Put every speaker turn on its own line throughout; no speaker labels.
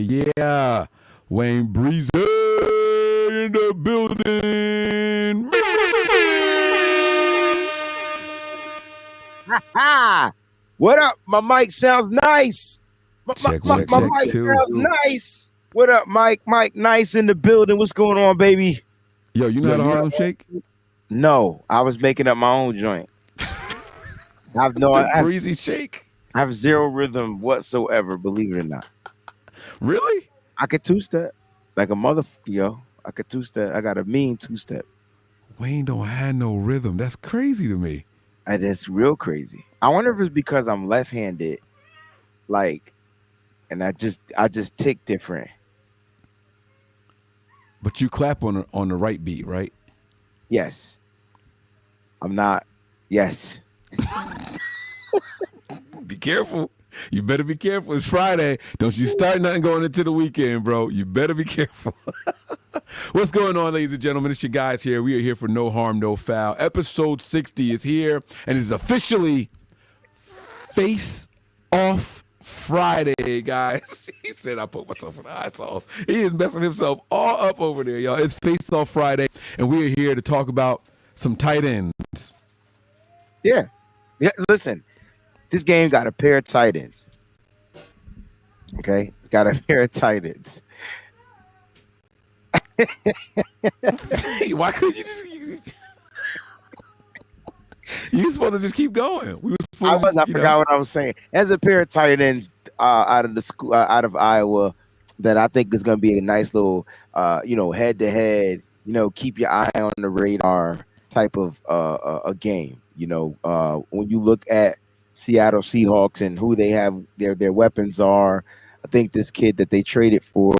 Yeah. Wayne Breezy in the building.
What up? My mic sounds nice. My mic sounds nice. What up, Mike? Mike, nice in the building. What's going on, baby?
Yo, you know how to Harlem Shake?
No, I was making up my own joint. I have
breezy shake.
I have zero rhythm whatsoever, believe it or not.
Really?
I could two-step like a motherfucker, yo. I could two-step. I got a mean two-step.
Wayne don't have no rhythm. That's crazy to me.
That's real crazy. I wonder if it's because I'm left-handed, like, and I just tick different.
But you clap on the right beat, right?
Yes. I'm not. Yes.
Be careful. You better be careful. It's Friday. Don't you start nothing going into the weekend, bro. You better be careful. What's going on, ladies and gentlemen? It's your guys here. We are here for No Harm, No Foul. Episode 60 is here, and it is officially Faceoff Friday, guys. He said I put myself in the eyes off. He is messing himself all up over there, y'all. It's Faceoff Friday, and we are here to talk about some tight ends.
Yeah. Listen, this game got a pair of tight ends. Okay? It's got a pair of tight ends.
Why couldn't you just... You're supposed to just keep going.
I forgot what I was saying. As a pair of tight ends out of the school, out of Iowa, that I think is going to be a nice little, head to head, keep your eye on the radar type of a game. When you look at Seattle Seahawks and who they have, their weapons are, I think this kid that they traded for,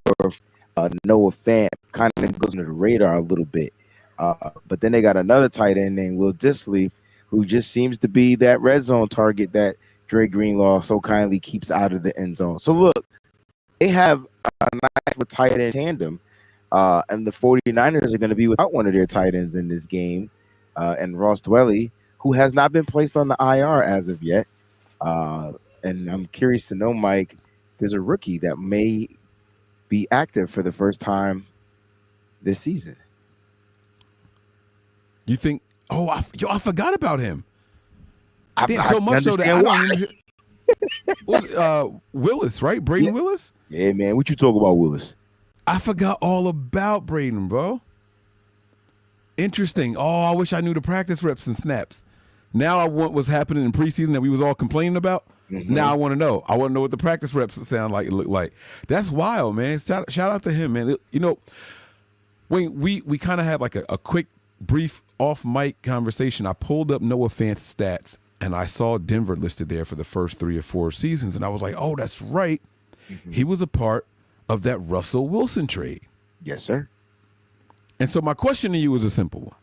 Noah Fant, kind of goes under the radar a little bit. But then they got another tight end named Will Dissly, who just seems to be that red zone target that Dre Greenlaw so kindly keeps out of the end zone. So look, they have a nice tight end tandem, and the 49ers are going to be without one of their tight ends in this game, and Ross Dwelly, who has not been placed on the IR as of yet. And I'm curious to know, Mike, there's a rookie that may be active for the first time this season.
You think? Oh, I forgot about him.
Damn, so much so that I
don't even Willis, right? Braden Willis?
Yeah, man. What you talk about, Willis?
I forgot all about Braden, bro. Interesting. Oh, I wish I knew the practice reps and snaps. Now I want what's happening in preseason that we was all complaining about. Mm-hmm. Now I want to know. I want to know what the practice reps sound like, look like. That's wild, man. Shout out to him, man. When we kind of had like a quick, brief off-mic conversation. I pulled up Noah Fant's stats, and I saw Denver listed there for the first 3 or 4 seasons, and I was like, oh, that's right. Mm-hmm. He was a part of that Russell Wilson trade.
Yes, sir.
And so my question to you is a simple one.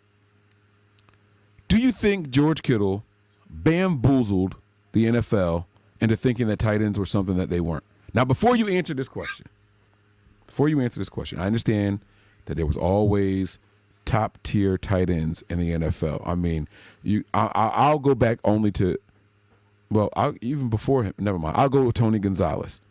Do you think George Kittle bamboozled the NFL into thinking that tight ends were something that they weren't? Now, before you answer this question, I understand that there was always top-tier tight ends in the NFL. I mean, I'll go back only to, even before him, never mind. I'll go with Tony Gonzalez,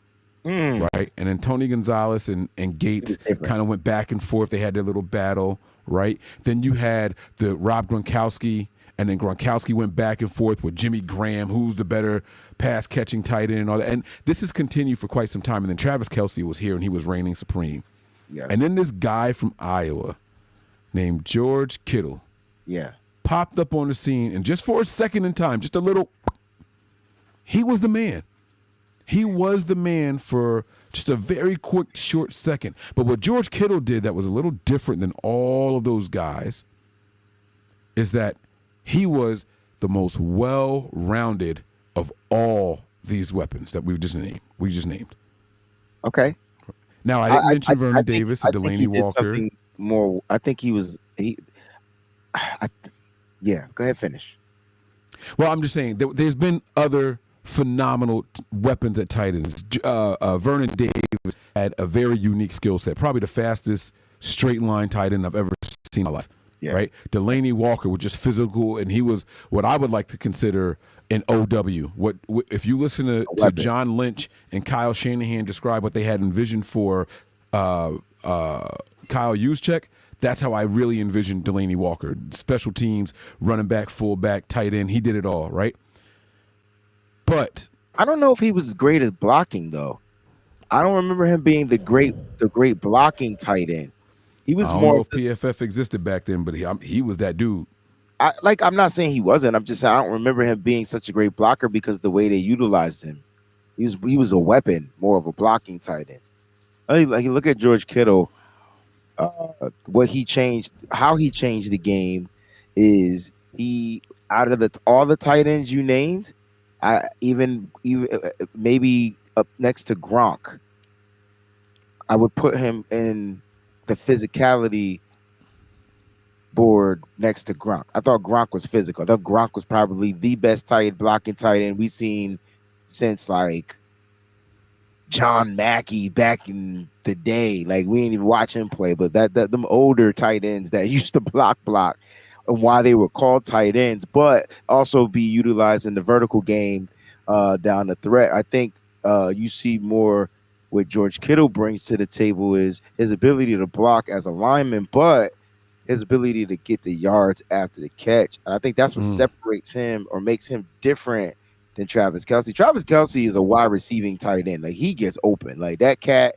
right? And then Tony Gonzalez and Gates kind of went back and forth. They had their little battle, right? Then you had the Rob Gronkowski, and then Gronkowski went back and forth with Jimmy Graham, who's the better pass-catching tight end and all that. And this has continued for quite some time. And then Travis Kelce was here, and he was reigning supreme. Yeah. And then this guy from Iowa named George Kittle popped up on the scene, and just for a second in time, just a little, he was the man. He was the man for just a very quick, short second. But what George Kittle did that was a little different than all of those guys is that he was the most well-rounded of all these weapons that we just named.
Okay.
Now, I didn't mention Vernon Davis or Delaney Walker.
More, I think go ahead, finish.
Well, I'm just saying there's been other phenomenal weapons at tight ends. Vernon Davis had a very unique skill set, probably the fastest straight line tight end I've ever seen in my life. Yeah. Right? Delaney Walker was just physical, and he was what I would like to consider and OW. What if you listen to John Lynch and Kyle Shanahan describe what they had envisioned for Kyle Juszczyk? That's how I really envisioned Delaney Walker. Special teams, running back, fullback, tight end. He did it all, right? But
I don't know if he was great at blocking though. I don't remember him being the great blocking tight end. He was
I don't know if PFF existed back then, but he was that dude.
I'm not saying he wasn't. I'm just saying I don't remember him being such a great blocker because of the way they utilized him. He was a weapon, more of a blocking tight end. Like you look at George Kittle, what he changed, how he changed the game is he out of all the tight ends you named, even maybe up next to Gronk, I would put him in the physicality board next to Gronk. I thought Gronk was physical. I thought Gronk was probably the best blocking tight end we've seen since like John Mackey back in the day. Like we ain't even watch him play, but that them older tight ends that used to block and why they were called tight ends, but also be utilized in the vertical game down the threat. I think you see more what George Kittle brings to the table is his ability to block as a lineman, but his ability to get the yards after the catch. And I think that's what separates him or makes him different than Travis Kelce. Travis Kelce is a wide receiving tight end. Like he gets open. Like that cat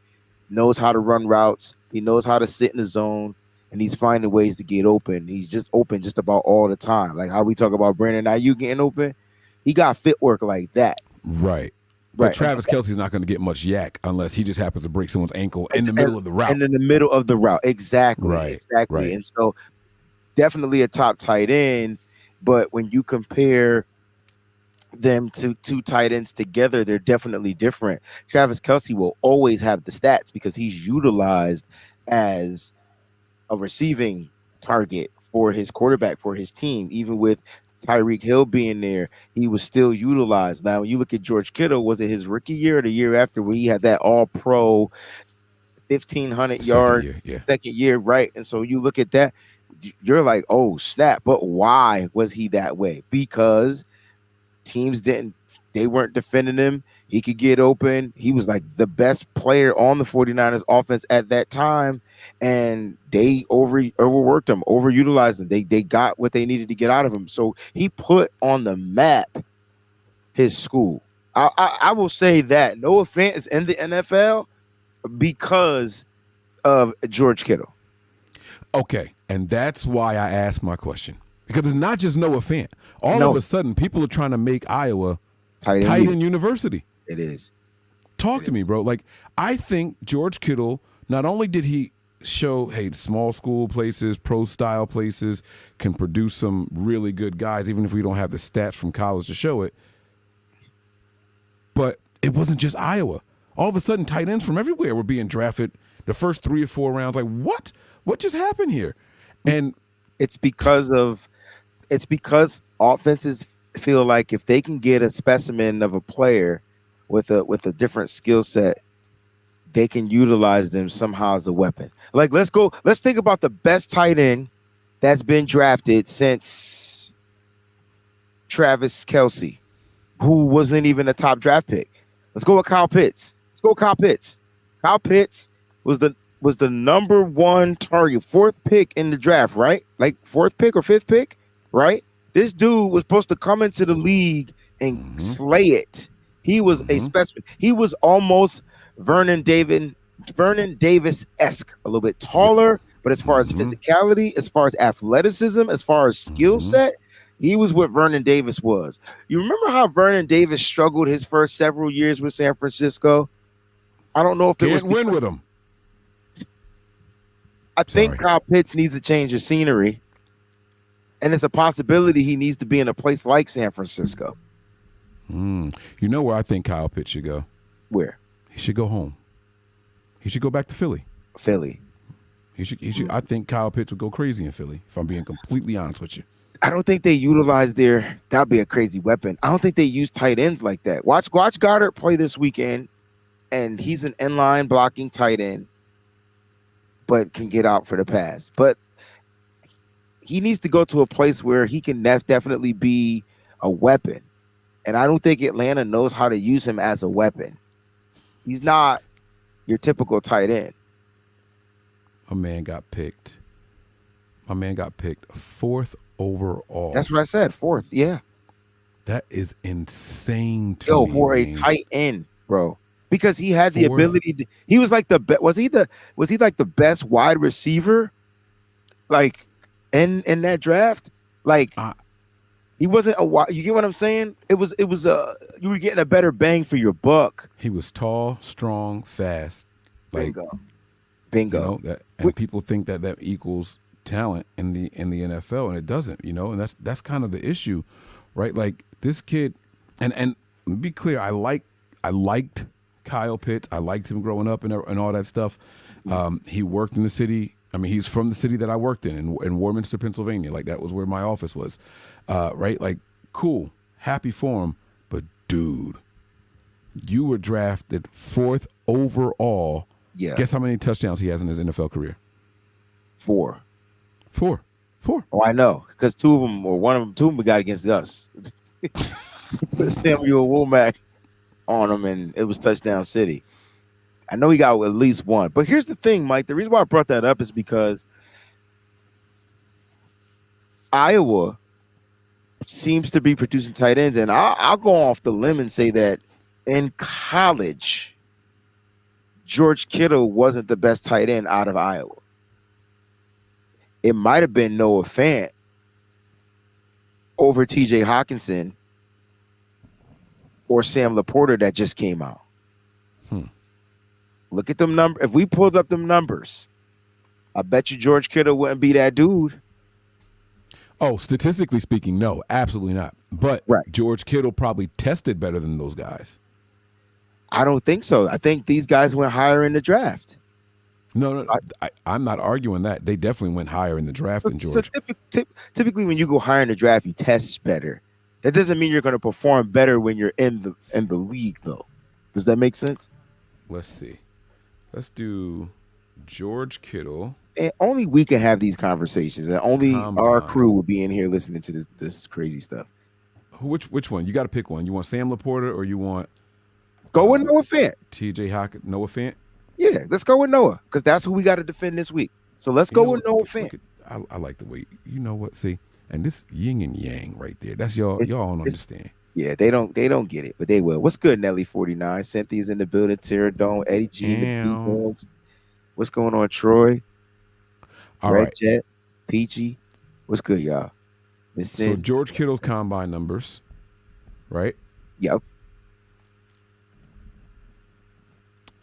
knows how to run routes. He knows how to sit in the zone, and he's finding ways to get open. He's just open just about all the time. Like how we talk about Brandon Ayuk getting open. He got footwork like that.
Right. But Travis Kelce's not going to get much yak unless he just happens to break someone's ankle in the middle of the route.
And in the middle of the route. Exactly.
Right.
Exactly.
Right.
And so definitely a top tight end. But when you compare them to two tight ends together, they're definitely different. Travis Kelce will always have the stats because he's utilized as a receiving target for his quarterback, for his team, even with Tyreek Hill being there, he was still utilized. Now, when you look at George Kittle, was it his rookie year or the year after where he had that all-pro 1,500 yard second year, right? And so you look at that, you're like, oh, snap. But why was he that way? Because teams they weren't defending him. He could get open. He was like the best player on the 49ers offense at that time. And they overworked him, overutilized him. They got what they needed to get out of him. So he put on the map his school. I will say that Noah Fant is in the NFL because of George Kittle.
Okay, and that's why I asked my question. Because it's not just Noah Fant. All of a sudden, people are trying to make Iowa tight end university.
It is.
Talk to me, bro. Like, I think George Kittle, not only did he show, hey, small school places, pro-style places can produce some really good guys, even if we don't have the stats from college to show it, but it wasn't just Iowa. All of a sudden, tight ends from everywhere were being drafted the first 3 or 4 rounds. Like, what? What just happened here? And
it's because offenses feel like if they can get a specimen of a player with a different skill set, they can utilize them somehow as a weapon. Like let's think about the best tight end that's been drafted since Travis Kelce, who wasn't even a top draft pick. Let's go with Kyle Pitts. Kyle Pitts was the number 1 target, 4th pick in the draft, right? Like 4th pick or 5th pick, right? This dude was supposed to come into the league and slay it. He was a specimen. He was almost Vernon Davis-esque, a little bit taller, but as far as physicality, as far as athleticism, as far as skill set, he was what Vernon Davis was. You remember how Vernon Davis struggled his first several years with San Francisco? I don't know if it was
win with him.
I think Kyle Pitts needs to change the scenery. And it's a possibility he needs to be in a place like San Francisco.
You know where I think Kyle Pitts should go?
Where?
He should go home. He should go back to Philly. He should. I think Kyle Pitts would go crazy in Philly, if I'm being completely honest with you.
I don't think they utilize that'd be a crazy weapon. I don't think they use tight ends like that. Watch Goddard play this weekend, and he's an inline blocking tight end, but can get out for the pass. But he needs to go to a place where he can definitely be a weapon. And I don't think Atlanta knows how to use him as a weapon. He's not your typical tight end.
My man got picked 4th overall.
That's what I said, 4th. Yeah.
That is insane to me.
For a tight end, bro. Because he had the ability to, he was like the best. Was he like the best wide receiver? Like in that draft? Like he wasn't a wide, you get what I'm saying? It was you were getting a better bang for your buck.
He was tall, strong, fast. Like,
Bingo.
You know, and people think that equals talent in the NFL, and it doesn't, you know, and that's kind of the issue, right? Like this kid, and be clear, I liked Kyle Pitts. I liked him growing up and all that stuff. He worked in the city. I mean, he's from the city that I worked in Warminster, Pennsylvania. Like that was where my office was, right? Like, cool, happy for him. But dude, you were drafted 4th overall.
Yeah.
Guess how many touchdowns he has in his NFL career?
4.
Oh,
I know, because 2 of them, or 1 of them, 2 of them we got against us. Samuel Womack on him, and it was touchdown city. I know he got at least 1. But here's the thing, Mike. The reason why I brought that up is because Iowa seems to be producing tight ends, and I'll go off the limb and say that in college, George Kittle wasn't the best tight end out of Iowa. It might have been Noah Fant over TJ Hawkinson or Sam Laporta that just came out. Look at them numbers. If we pulled up them numbers, I bet you George Kittle wouldn't be that dude.
Oh, statistically speaking, no, absolutely not. But George Kittle probably tested better than those guys.
I don't think so. I think these guys went higher in the draft.
No, I'm not arguing that. They definitely went higher in the draft than George.
So typically, when you go higher in the draft, you test better. That doesn't mean you're going to perform better when you're in the league, though. Does that make sense?
Let's see. Let's do George Kittle.
And only we can have these conversations, and only our crew will be in here listening to this crazy stuff.
Which one? You got to pick one. You want Sam Laporta or you want?
Go with Noah Fant.
TJ Hawkins, Noah Fant.
Yeah, let's go with Noah because that's who we got to defend this week. So let's go with Noah Fant.
I like the way, you know what? See, and this yin and yang right there. That's y'all don't understand.
Yeah, they don't get it, but they will. What's good, Nelly 49? Cynthia's in the building. Terradome, Eddie G. What's going on, Troy?
All
Red
right.
Jet, Peachy. What's good, y'all?
So George Kittle's combine numbers, right?
Yep.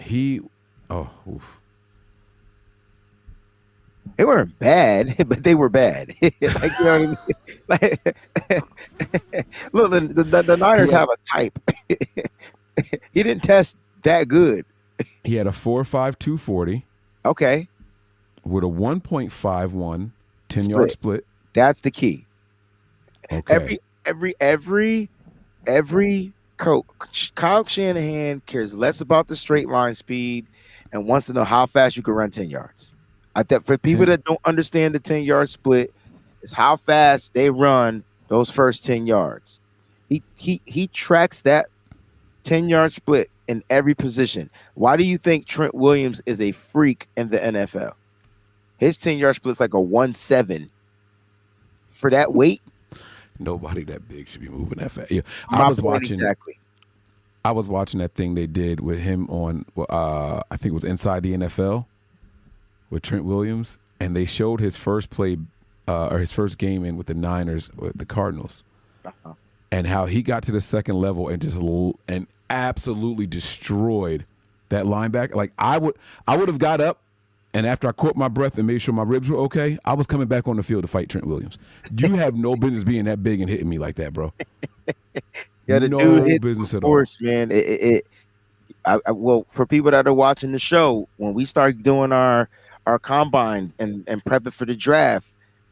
They weren't bad, but they were bad. Like, you know what I mean? Look, the Niners have a type. He didn't test that good.
He had a 4.5 240.
Okay.
With a 1.51 10-yard split.
That's the key.
Okay.
Every coach, Kyle Shanahan cares less about the straight line speed and wants to know how fast you can run 10 yards. I think for people that don't understand the 10-yard split, is how fast they run those first 10 yards. He tracks that 10-yard split in every position. Why do you think Trent Williams is a freak in the NFL? His 10-yard split is like a 1.7. For that weight,
nobody that big should be moving that fast. Yeah,
I
was watching that thing they did with him on. I think it was Inside the NFL with Trent Williams, and they showed his first play or his first game in with the Niners, with the Cardinals, and how he got to the second level and just absolutely destroyed that linebacker. Like I would have got up. And after I caught my breath and made sure my ribs were okay, I was coming back on the field to fight Trent Williams. You have no business being that big and hitting me like that, bro.
Yeah, the
no
dude
business at
all. Man, well, for people that are watching the show, when we start doing our combine and prepping for the draft,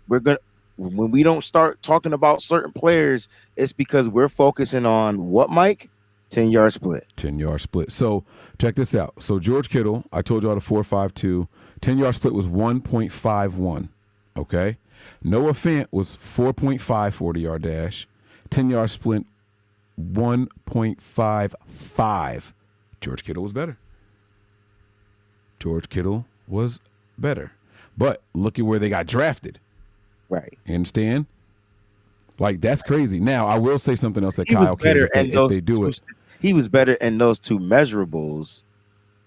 when we don't start talking about certain players, it's because we're focusing on what, Mike? 10-yard split.
10-yard split. So check this out. So George Kittle, I told you all the 4.52. 10-yard split was 1.51. Okay. Noah Fant was 4.5 40-yard dash. 10-yard split 1.55. George Kittle was better. But look at where they got drafted.
Right.
You understand? Like, that's crazy. Now, I will say something else that Kyle cares if they do it.
He was better in those two measurables.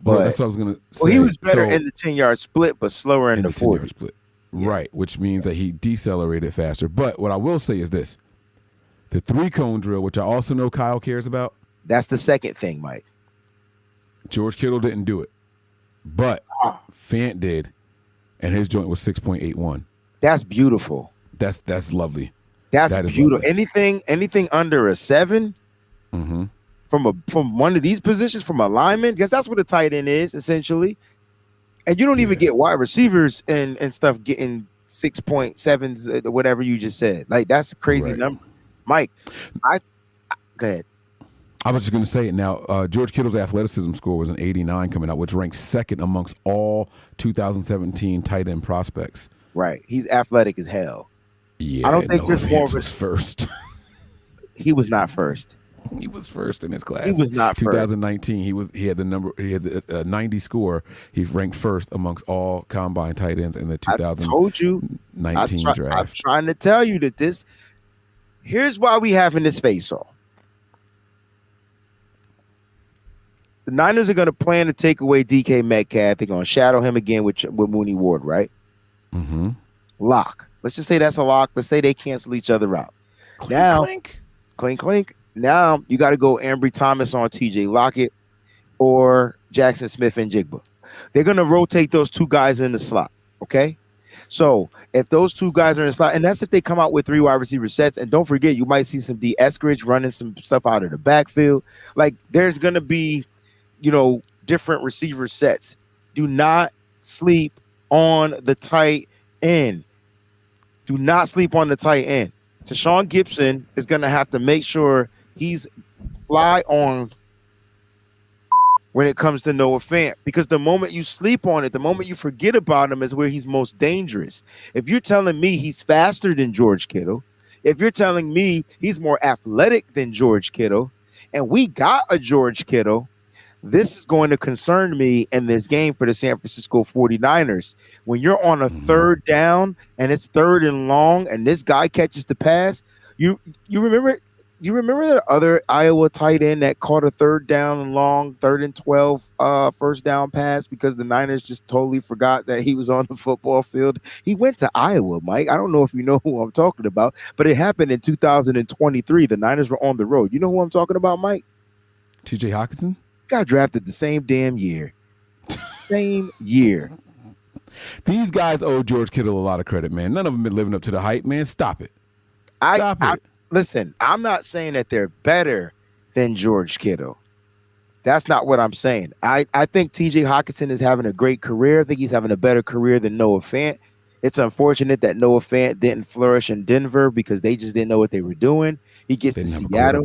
But
that's what I was going to say.
He was better in the 10-yard split, but slower in the 40.
10-yard split. Yeah. Right, which means that he decelerated faster. But what I will say is this. The 3-cone drill, which I also know Kyle cares about.
That's the second thing, Mike.
George Kittle didn't do it. But Fant did, and his joint was 6.81.
That's beautiful.
That's lovely.
That's beautiful. Lovely. Anything under a 7 from one of these positions, from a lineman, because that's what a tight end is essentially. And you don't even get wide receivers and stuff getting 6.7s, whatever you just said. Like, that's a crazy number, Mike. Go ahead.
I was just going to say it now. George Kittle's athleticism score was an 89 coming out, which ranks second amongst all 2017 tight end prospects.
Right. He's athletic as hell.
Yeah,
I don't think
Noah Fant was first.
He was not first.
He was first in his class.
He was not
2019. He had the 90 score. He ranked first amongst all combine tight ends in the 2019 draft.
I'm trying to tell you that this. Here's why we having this face-off. The Niners are going to plan to take away DK Metcalf. They're going to shadow him again with Mooney Ward, right?
Mm-hmm.
Lock. Let's just say that's a lock. Let's say they cancel each other out. Clink. Now you got to go Ambry Thomas on TJ Lockett or Jackson Smith and Jigba. They're going to rotate those two guys in the slot, okay? So if those two guys are in the slot, and that's if they come out with 3 wide receiver sets, and don't forget, you might see some D. Eskridge running some stuff out of the backfield. Like, there's going to be, different receiver sets. Do not sleep on the tight end. Do not sleep on the tight end. Tashawn Gibson is going to have to make sure he's fly on when it comes to Noah Fant, because the moment you sleep on it, the moment you forget about him is where he's most dangerous. If you're telling me he's faster than George Kittle, if you're telling me he's more athletic than George Kittle, and we got a George Kittle, this is going to concern me in this game for the San Francisco 49ers. When you're on a third down and it's 3rd and long and this guy catches the pass, you remember the other Iowa tight end that caught a 3rd down and long, 3rd and 12 first down pass because the Niners just totally forgot that he was on the football field? He went to Iowa, Mike. I don't know if you know who I'm talking about, but it happened in 2023. The Niners were on the road. You know who I'm talking about, Mike?
TJ Hockenson?
Got drafted the same damn year. Same year.
These guys owe George Kittle a lot of credit, man. None of them been living up to the hype, man. Stop it.
Listen, I'm not saying that they're better than George Kittle. That's not what I'm saying. I think TJ Hockenson is having a great career. I think he's having a better career than Noah Fant. It's unfortunate that Noah Fant didn't flourish in Denver because they just didn't know what they were doing. He gets to Seattle.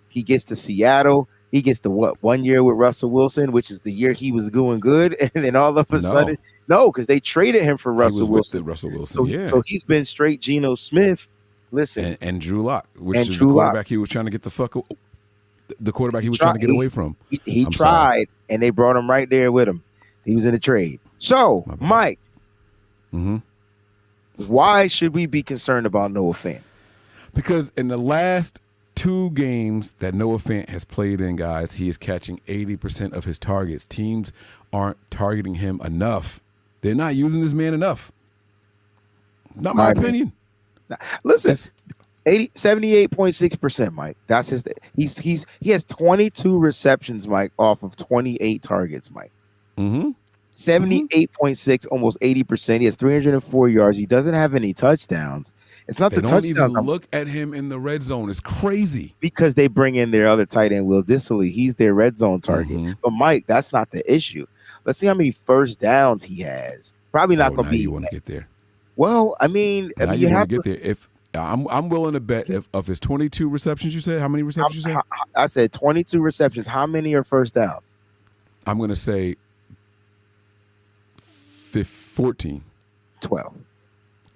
He gets to Seattle. He gets the 1 year with Russell Wilson, which is the year he was doing good, and then all of a sudden, because they traded him for Russell Wilson. So he's been straight Geno Smith. Listen,
and Drew Lock, which is the quarterback he was trying to get trying to get away from.
He tried, and they brought him right there with him. He was in a trade. So, Mike, why should we be concerned about Noah Fant?
Because in the last 2 games that Noah Fant has played in, guys, he is catching 80% of his targets. Teams aren't targeting him enough. They're not using this man enough. Not my opinion.
Listen, 78.6%, Mike. That's his. He has 22 receptions, Mike, off of 28 targets, Mike. 78.6, almost 80%. He has 304 yards. He doesn't have any touchdowns. It's not the touchdowns.
Don't even look at him in the red zone. It's crazy.
Because they bring in their other tight end, Will Dissly. He's their red zone target. But, Mike, that's not the issue. Let's see how many first downs he has. It's probably not going to be.
You want to get there.
Well, I mean,
you want to get there. If I'm willing to bet if of his 22 receptions, you said how many receptions you said?
I said 22 receptions. How many are first downs?
I'm going to say 14.
12.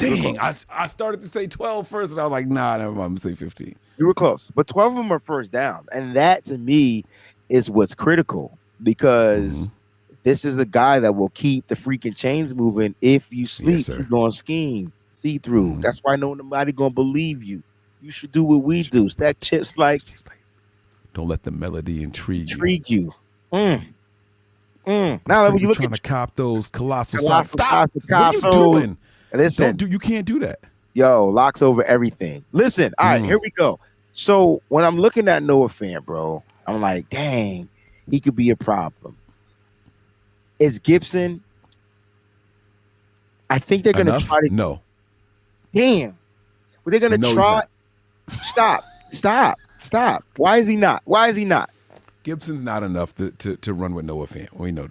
Dang, I started to say 12 first, and I was like, nah, never mind. I'm going to say 15.
You were close, but 12 of them are first down. And that, to me, is what's critical because this is a guy that will keep the freaking chains moving. If you sleep, you're going to scheme, see through. That's why nobody going to believe you. You should do what we do. Stack chips like.
Don't let the melody intrigue
you. Now, when you look
trying to cop those colossal
stop.
What are you doing?
Listen,
you can't do that.
Yo, locks over everything. Listen, all right, here we go. So when I'm looking at Noah Fant, bro, I'm like, dang, he could be a problem. Is Gibson? I think they're gonna try to.
No.
Damn. But they're gonna try. Stop. Why is he not?
Gibson's not enough to run with Noah Fant. We know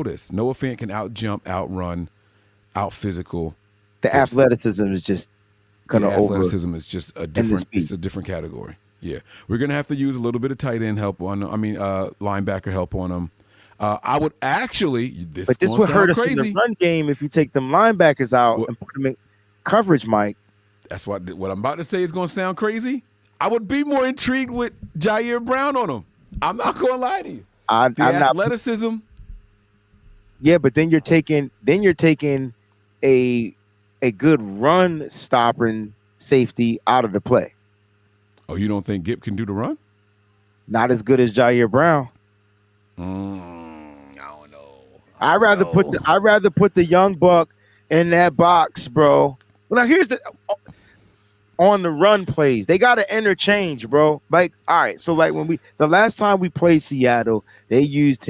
this. Noah Fant can out-jump, outrun, out-physical.
The athleticism is just gonna
athleticism is just a different. It's a different category. Yeah, we're gonna have to use a little bit of tight end help on. Linebacker help on them. I would actually.
But this would hurt us in the run game if you take them linebackers out and put them in coverage, Mike.
That's what I'm about to say is going to sound crazy. I would be more intrigued with Ji'Ayir Brown on him. I'm not going to lie to you. The athleticism.
Yeah, but then you're taking a good run stopping safety out of the play.
Oh, you don't think Gip can do the run?
Not as good as Ji'Ayir Brown.
I don't know.
I'd rather put the young buck in that box, bro. Well, now here's on the run plays. They got to interchange, bro. Like, all right. So like the last time we played Seattle, they used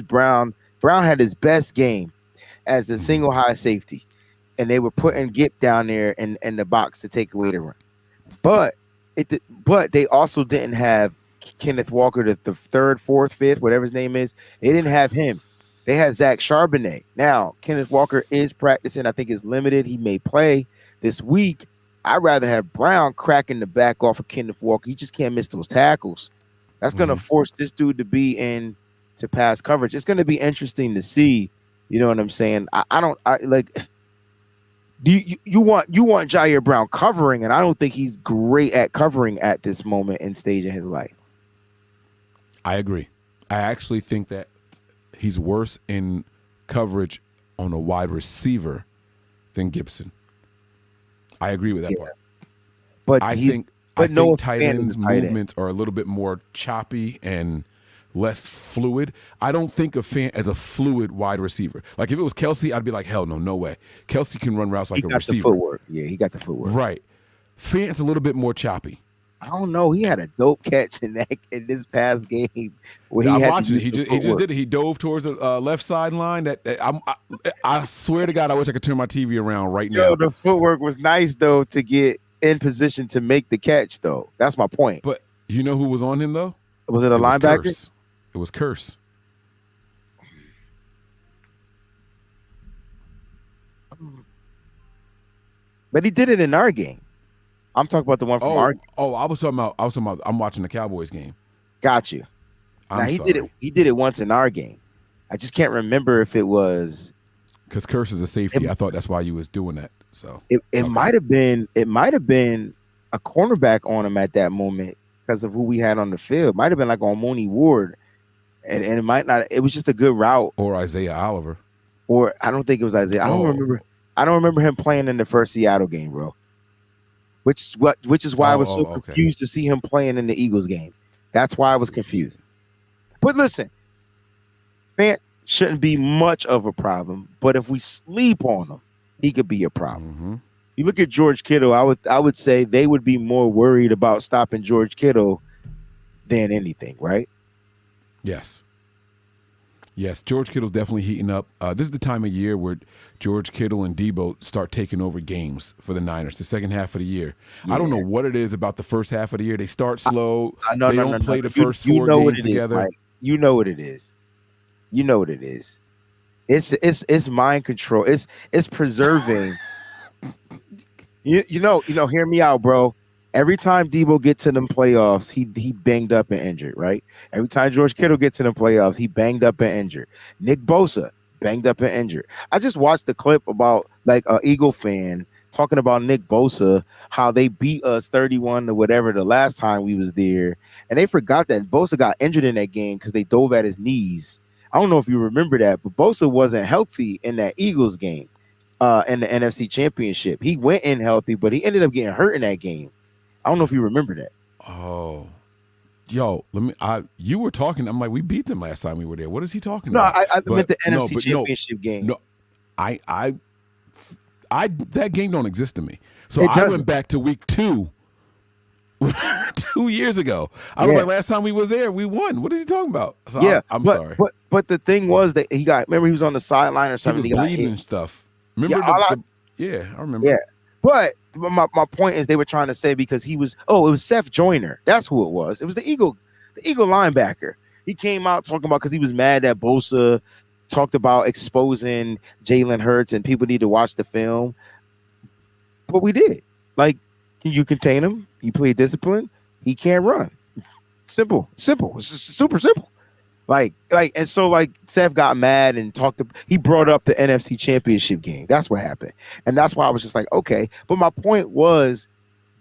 Brown. Brown had his best game as the single high safety. And they were putting Gip down there in the box to take away the run. But they also didn't have Kenneth Walker, the third, fourth, fifth, whatever his name is. They didn't have him. They had Zach Charbonnet. Now, Kenneth Walker is practicing. I think is limited. He may play this week. I'd rather have Brown cracking the back off of Kenneth Walker. He just can't miss those tackles. That's going to force this dude to be in to pass coverage. It's going to be interesting to see. You know what I'm saying? Do you want Ji'Ayir Brown covering, and I don't think he's great at covering at this moment and stage in his life.
I agree. I actually think that he's worse in coverage on a wide receiver than Gibson. I agree with that part.
But
I think tight ends' movements are a little bit more choppy and less fluid. I don't think of Fant as a fluid wide receiver. Like if it was Kelsey, I'd be like, hell no way. Kelsey can run routes like a receiver.
He got the footwork. Yeah, he got the footwork.
Right. Fant's a little bit more choppy.
I don't know. He had a dope catch in this past game.
Where I'm watching it. He just did it. He dove towards the left sideline. I swear to God, I wish I could turn my TV around right now.
Yo, the footwork was nice though to get in position to make the catch though. That's my point.
But you know who was on him though?
Was it a linebacker?
It was Curse.
But he did it in our game. I'm talking about the one from our game.
I was talking about I'm watching the Cowboys game.
Got you. He did it once in our game. I just can't remember if it was
because Curse is a safety. I thought that's why you was doing that. So
it might have been a cornerback on him at that moment because of who we had on the field. Might have been like on Mooney Ward. And it might not. It was just a good route.
Or Isaiah Oliver.
Or I don't think it was Isaiah. I don't remember him playing in the first Seattle game, bro. Which is why I was so confused to see him playing in the Eagles game. That's why I was confused. But listen, Fant shouldn't be much of a problem. But if we sleep on him, he could be a problem. You look at George Kittle. I would say they would be more worried about stopping George Kittle than anything, right?
Yes. George Kittle's definitely heating up. This is the time of year where George Kittle and Debo start taking over games for the Niners, the second half of the year. Yeah. I don't know what it is about the first half of the year. They start slow. They don't play the first four games together.
You know what it is. It's mind control. It's preserving. you know, hear me out, bro. Every time Debo gets to them playoffs, he banged up and injured, right? Every time George Kittle gets to them playoffs, he banged up and injured. Nick Bosa, banged up and injured. I just watched the clip about like an Eagle fan talking about Nick Bosa, how they beat us 31 to whatever the last time we was there, and they forgot that Bosa got injured in that game because they dove at his knees. I don't know if you remember that, but Bosa wasn't healthy in that Eagles game, in the NFC Championship. He went in healthy, but he ended up getting hurt in that game. I don't know if you remember that.
Oh, yo, you were talking. I'm like, we beat them last time we were there. What is he talking about?
No, I meant the NFC Championship game.
No, I that game don't exist to me. So I went back to week 2, 2 years ago. I was like, last time we was there, we won. What are you talking about? So I'm sorry.
But the thing was that remember he was on the sideline or something.
He was bleeding and stuff. Remember? I remember.
Yeah. But my point is they were trying to say because it was Seth Joyner. That's who it was. It was the Eagle linebacker. He came out talking about because he was mad that Bosa talked about exposing Jalen Hurts and people need to watch the film. But we did. Like, you contain him, you play discipline, he can't run. Simple. It's super simple. And so Seth got mad and he brought up the NFC Championship game. That's what happened. And that's why I was just like, okay. But my point was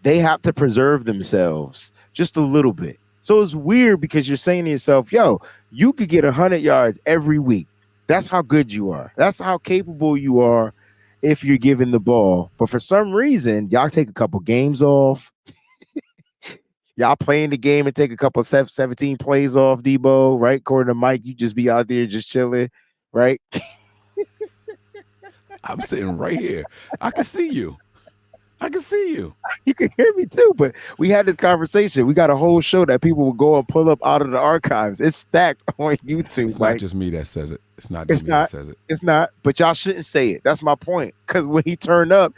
they have to preserve themselves just a little bit. So it's weird because you're saying to yourself, yo, you could get 100 yards every week. That's how good you are. That's how capable you are if you're given the ball. But for some reason, y'all take a couple games off. Y'all playing the game and take a couple 17 plays off, Debo, right? According to Mike, you just be out there just chilling, right?
I'm sitting right here. I can see you.
You can hear me too, but we had this conversation. We got a whole show that people will go and pull up out of the archives. It's stacked on YouTube.
It's not just me that says it. It's not just me that says it.
It's not, but y'all shouldn't say it. That's my point. Because when he turned up,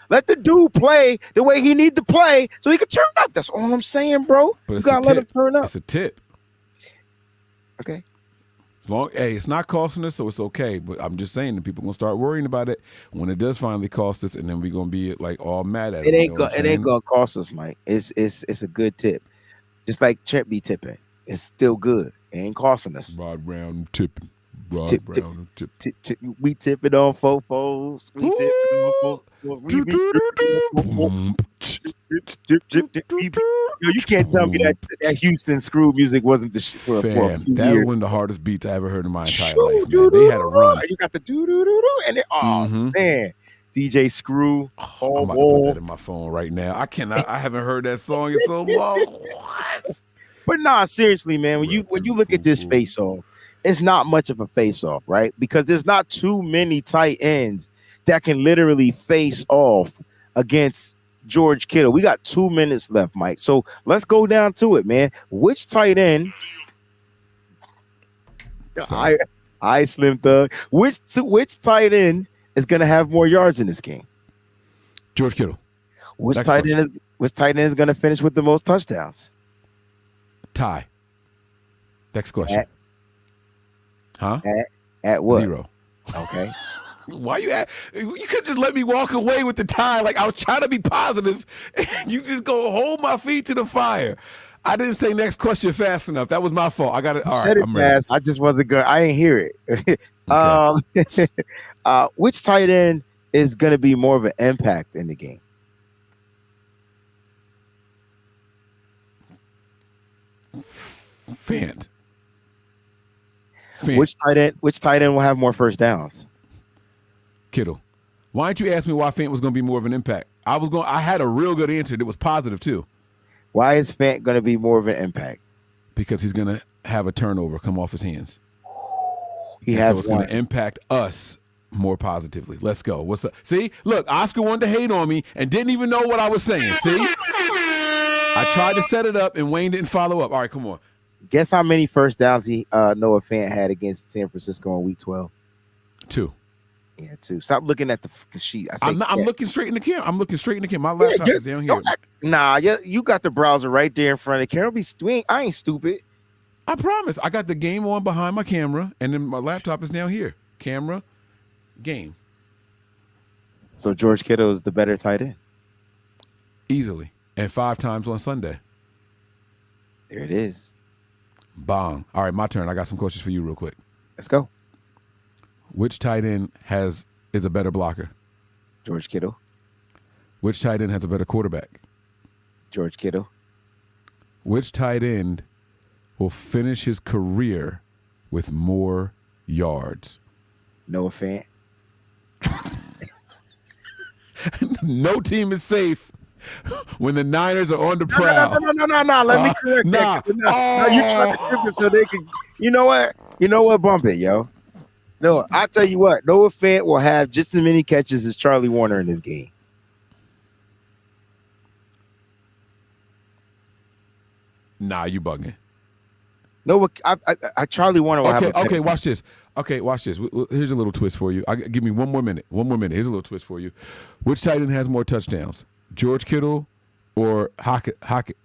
Let the dude play the way he need to play so he can turn up. That's all I'm saying, bro.
But
you gotta let him turn up.
It's a tip.
Okay.
It's not costing us, so it's okay. But I'm just saying that people gonna start worrying about it when it does finally cost us, and then we're gonna be like all mad at it.
It ain't gonna cost us, Mike. It's a good tip. Just like Trent be tipping. It's still good. It ain't costing us.
Rod Brown tipping. We
tip it on fofos. We tip it on You can't tell me that Houston screw music wasn't the shit for
that was one of the hardest beats I ever heard in my entire life, man. They had a run.
You got the doo-doo-doo-doo, and man. DJ Screw.
I'm about to put that in my phone right now. I haven't heard that song in so long. What?
But nah, seriously, man, when you look at this face-off, it's not much of a face-off, right? Because there's not too many tight ends that can literally face off against George Kittle. We got 2 minutes left, Mike. So let's go down to it, man. Which tight end? I Slim Thug. Which tight end is going to have more yards in this game?
George Kittle.
Which tight end is going to finish with the most touchdowns?
Ty. Next question.
At what?
0.
Okay.
Why you could just let me walk away with the tie. Like I was trying to be positive, and you just go hold my feet to the fire. I didn't say next question fast enough. That was my fault. I got it. All right, I'm ready.
I just wasn't good. I didn't hear it. Okay. Which tight end is going to be more of an impact in the game?
Fant.
Which tight end will have more first downs?
Kittle. Why didn't you ask me why Fant was going to be more of an impact? I had a real good answer that was positive too.
Why is Fant going to be more of an impact?
Because he's going to have a turnover come off his hands.
So
it's going to impact us more positively. Let's go. What's up? See, look, Oscar wanted to hate on me and didn't even know what I was saying. See, I tried to set it up and Wayne didn't follow up. All right, come on.
Guess how many first downs Noah Fant had against San Francisco in Week 12?
2.
Yeah, 2. Stop looking at the sheet.
I'm looking straight in the camera. My laptop is down here.
You got the browser right there in front of the camera. I ain't stupid.
I promise. I got the game on behind my camera, and then my laptop is down here. Camera, game.
So George Kittle is the better tight end?
Easily. And 5 times on Sunday.
There it is.
Bong. All right, my turn. I got some questions for you real quick.
Let's go.
Which tight end is a better blocker?
George Kittle.
Which tight end has a better quarterback?
George Kittle.
Which tight end will finish his career with more yards?
Noah Fant.
No team is safe when the Niners are on the prowl.
No. Let me correct that. No, you trying to flip it so they can. You know what? Bump it, yo. No, I tell you what. Noah Fant will have just as many catches as Charlie Warner in this game.
Nah, you bugging.
No, I Charlie Warner will have.
Okay, watch this. Here's a little twist for you. Give me one more minute. Here's a little twist for you. Which tight end has more touchdowns? George Kittle or Hockett?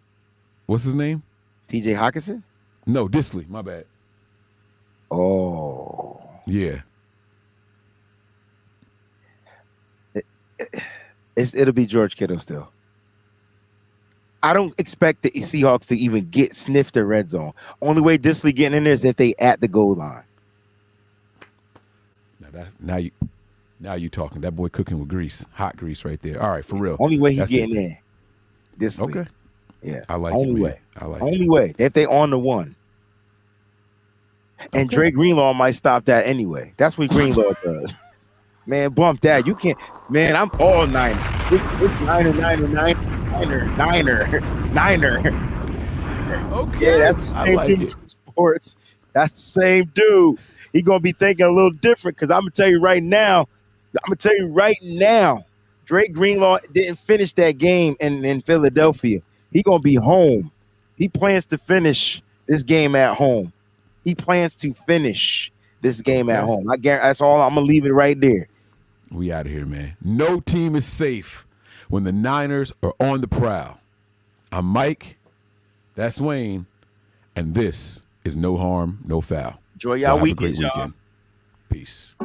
What's his name?
T.J. Hockenson?
No, Disley. My bad.
Oh.
Yeah.
It'll be George Kittle still. I don't expect the Seahawks to even sniff the red zone. Only way Disley getting in there is if they at the goal line.
Now you talking. That boy cooking with grease, hot grease right there. All right, for real.
Only way he's getting in. Disley.
Okay.
Yeah.
I like
only
it.
way.
I like
only way if they on the one. And Dre Greenlaw might stop that anyway. That's what Greenlaw does. Man, bump that. You can't. Man, I'm all Niner. It's Niner.
Okay.
Yeah, that's the same thing. Sports. That's the same dude. He gonna be thinking a little different because I'm gonna tell you right now. Drake Greenlaw didn't finish that game in Philadelphia. He gonna be home. He plans to finish this game at home. He plans to finish this game at home. I guarantee. That's all. I'm gonna leave it right there.
We out of here, man. No team is safe when the Niners are on the prowl. I'm Mike. That's Wayne, and this is No Harm, No Foul.
Enjoy y'all
have
weekend,
a great weekend. Peace.